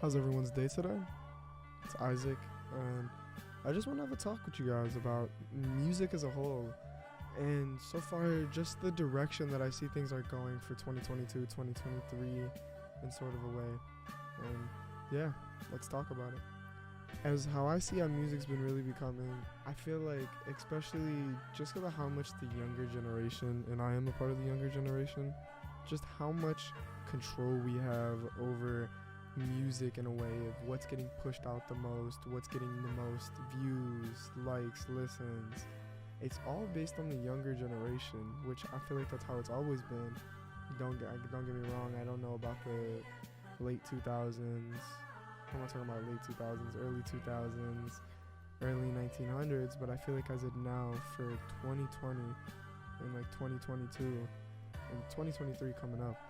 How's everyone's day today? It's Isaac, and I just want to have a talk with you guys about music as a whole. And so far, just the direction that I see things are going for 2022, 2023, in sort of a way. And yeah, let's talk about it. As how I see how music's been really becoming, I feel like, especially just because of how much the younger generation, and I am a part of the younger generation, just how much control we have over music in a way of what's getting pushed out the most, what's getting the most views, likes, listens. It's all based on the younger generation, which I feel like that's how it's always been. Don't get me wrong, I don't know about the late 2000s. I'm not talking about late 2000s, early 2000s, early 1900s, but I feel like as of now for 2020 and like 2022 and 2023 coming up,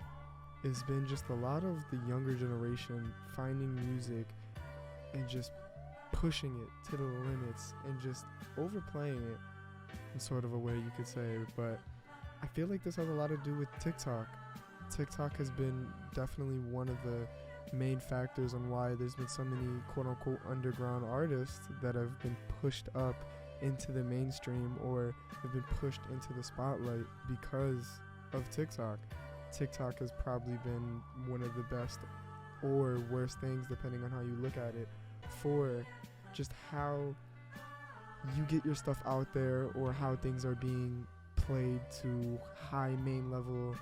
it's been just a lot of the younger generation finding music and just pushing it to the limits and just overplaying it in sort of a way, you could say. But I feel like this has a lot to do with TikTok. TikTok has been definitely one of the main factors on why there's been so many quote-unquote underground artists that have been pushed up into the mainstream or have been pushed into the spotlight because of TikTok. TikTok has probably been one of the best or worst things, depending on how you look at it, for just how you get your stuff out there or how things are being played to high main level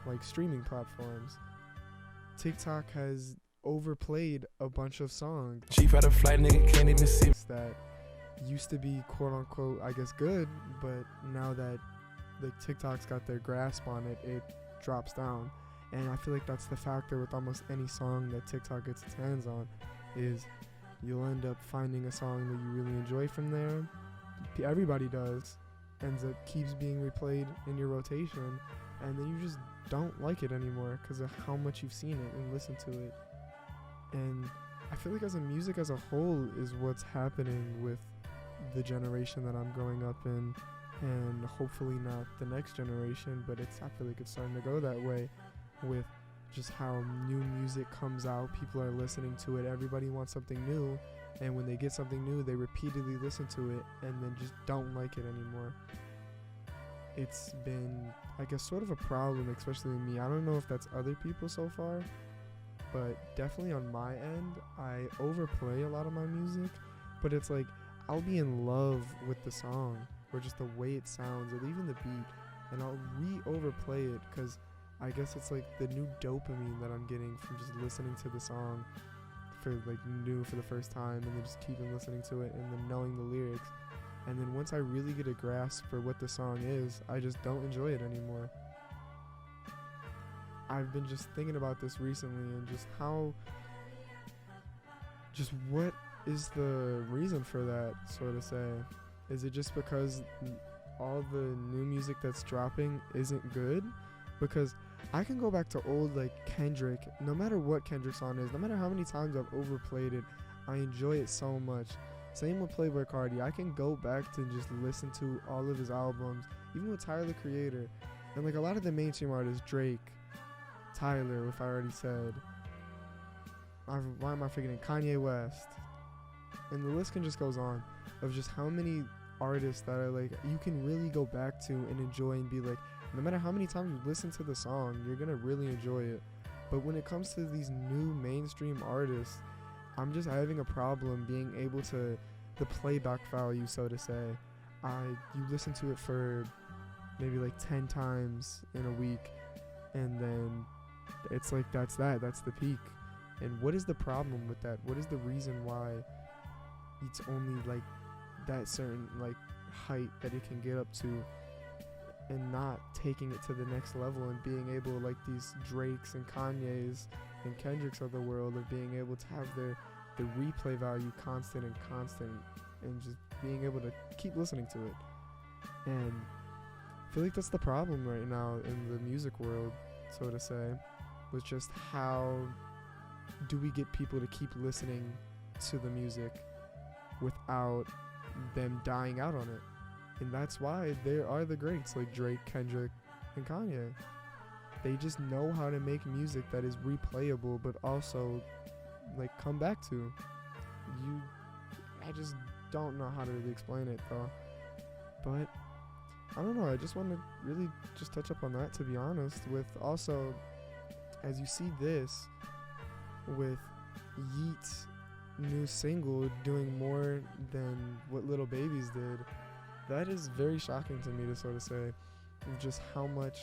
like streaming platforms. TikTok has overplayed a bunch of songs Cheap out of flight, nigga can't even see that used to be quote unquote, I guess, good, but now that the TikTok's got their grasp on it, it drops down. And I feel like that's the factor with almost any song that TikTok gets its hands on, is you'll end up finding a song that you really enjoy from there. Everybody does. Ends up keeps being replayed in your rotation, and then you just don't like it anymore because of how much you've seen it and listened to it. And I feel like as a music as a whole is what's happening with the generation that I'm growing up in, and hopefully not the next generation, but I feel like it's starting to go that way with just how new music comes out. People are listening to it. Everybody wants something new, and when they get something new, they repeatedly listen to it and then just don't like it anymore. It's been, I guess, sort of a problem, especially with me. I don't know if that's other people so far, but definitely on my end, I overplay a lot of my music, but it's like I'll be in love with the song or just the way it sounds or even the beat, and I'll re-overplay it because I guess it's like the new dopamine that I'm getting from just listening to the song for like new for the first time, and then just keeping listening to it and then knowing the lyrics. And then once I really get a grasp for what the song is, I just don't enjoy it anymore. I've been just thinking about this recently and just what is the reason for that, so to say. Is it just because all the new music that's dropping isn't good? Because I can go back to old like Kendrick, no matter what Kendrick's song is, no matter how many times I've overplayed it, I enjoy it so much. Same with Playboi Carti. I can go back to just listen to all of his albums, even with Tyler the Creator, and like a lot of the mainstream artists, Drake, Tyler, if I already said. Why am I forgetting? Kanye West. And the list can just goes on of just how many artists that are like you can really go back to and enjoy and be like, no matter how many times you listen to the song, you're gonna really enjoy it. But when it comes to these new mainstream artists, I'm just having a problem being able to, the playback value, so to say. You listen to it for maybe like 10 times in a week, and then it's like that's the peak. And what is the problem with that? What is the reason why it's only like that certain like height that it can get up to, and not taking it to the next level and being able, like these Drakes and Kanyes and Kendricks of the world, of being able to have the replay value constant and just being able to keep listening to it. And I feel like that's the problem right now in the music world, so to say, with just how do we get people to keep listening to the music without them dying out on it. And that's why there are the greats like Drake, Kendrick, and Kanye. They just know how to make music that is replayable, but also like come back to. I just don't know how to really explain it though. But I don't know, I just want to really just touch up on that, to be honest, with also, as you see this, with Yeat's new single doing more than what Little Baby's did, that is very shocking to me to sort of say, just how much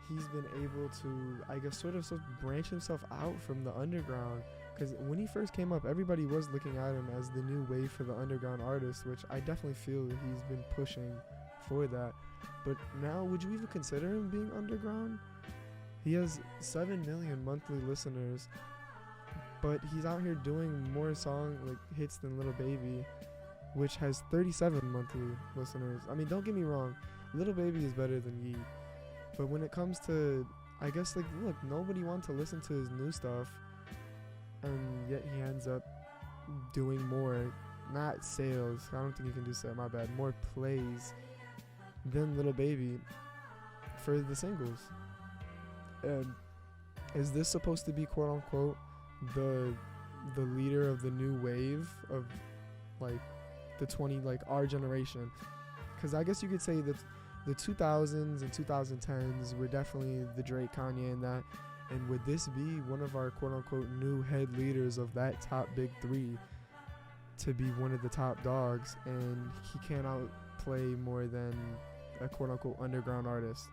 he's been able to, I guess, sort of branch himself out from the underground. Because when he first came up, everybody was looking at him as the new wave for the underground artist, which I definitely feel that he's been pushing for that. But now, would you even consider him being underground? He has 7 million monthly listeners, but he's out here doing more song like hits than Little Baby, which has 37 monthly listeners. I mean, don't get me wrong, Little Baby is better than Yeat, but when it comes to, I guess, like, look, nobody wants to listen to his new stuff, and yet he ends up doing more, not sales, I don't think you can do sales, my bad, more plays than Little Baby for the singles. And is this supposed to be, quote unquote, the leader of the new wave of like our generation? Because I guess you could say that the 2000s and 2010s were definitely the Drake, Kanye, and that. And would this be one of our quote unquote new head leaders of that top big three to be one of the top dogs, and he can't outplay more than a quote unquote underground artist?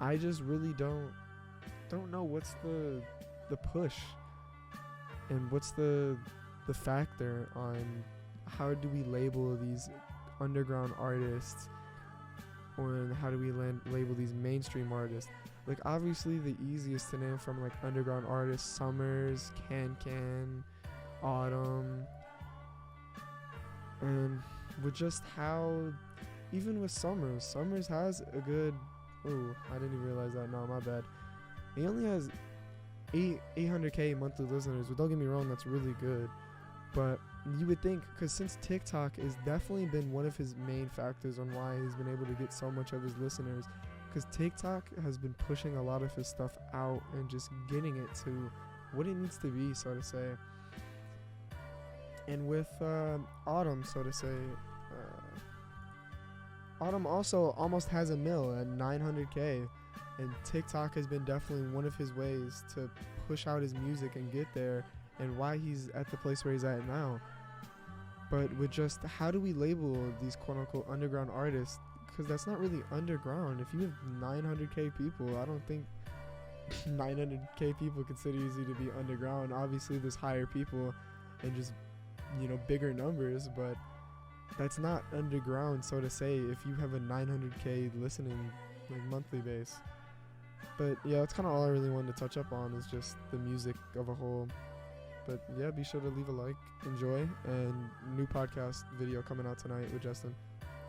I just really don't know what's the push and what's the factor on how do we label these underground artists, or how do we label these mainstream artists. Like, obviously the easiest to name from like underground artists, Summers, Can, Autumn, and with just how, even with Summers has a good, oh, I didn't even realize that, no, my bad. He only has 800k monthly listeners, but don't get me wrong, that's really good. But you would think, because since TikTok has definitely been one of his main factors on why he's been able to get so much of his listeners, because TikTok has been pushing a lot of his stuff out and just getting it to what it needs to be, so to say. And with Autumn, so to say, Autumn also almost has a mil at 900k, and TikTok has been definitely one of his ways to push out his music and get there, and why he's at the place where he's at now. But with just, how do we label these quote-unquote underground artists? Because that's not really underground. If you have 900k people, I don't think 900k people consider you to be underground. Obviously, there's higher people and just, bigger numbers, but that's not underground, so to say, if you have a 900k listening, like, monthly base. But yeah, that's kind of all I really wanted to touch up on, is just the music of a whole. But yeah, be sure to leave a like, enjoy, and new podcast video coming out tonight with Justin.